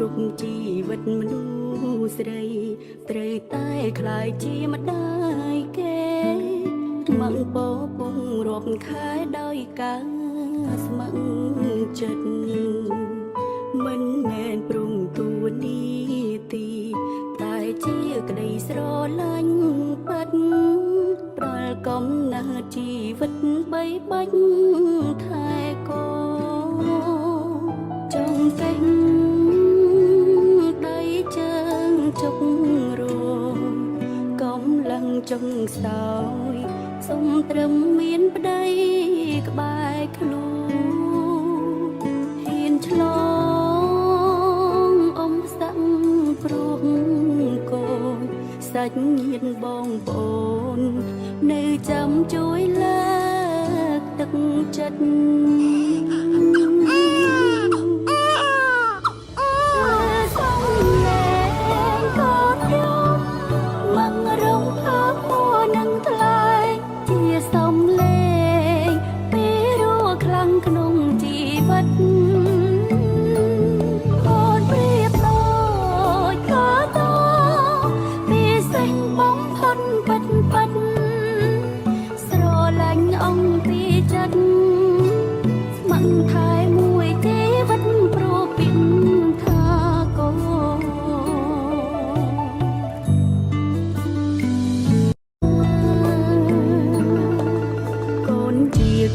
គ្រប់ជីវិតមនុស្សស្រីត្រូវតែខ្លាយជាម្ដាយគេមកពោពុងរាប់ខែដោយការស្មឹងចិត្តមិនមែនព្រមទួនីទីតែជាក្តីស្រឡាញ់ពិតប្រល់កំណើតជីវិតបីបាច់ថែកូចង់ចេញដៃជើងជុករងកំឡឹងចង់សោយសុំត្រឹមមានប្តីក្បែរខ្លួនហ៊ានឆ្លងអ៊ំសាំងព្រោះកូនសាច់ញាតិបងប្អូននៅចាំជួយលើកទឹកចិត្ត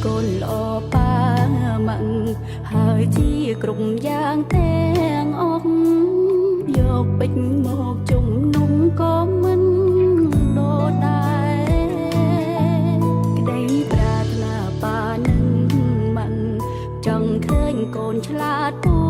កូនល្អប៉ាម៉ាក់ហើយជាគ្រប់យ៉ាងទាំងអស់យកពេជ្រមកជំនុំក៏មិនដូចដែរក្តីប្រាថ្នាប៉ានឹងម៉ាក់ចង់ឃើញកូនឆ្លាតពូ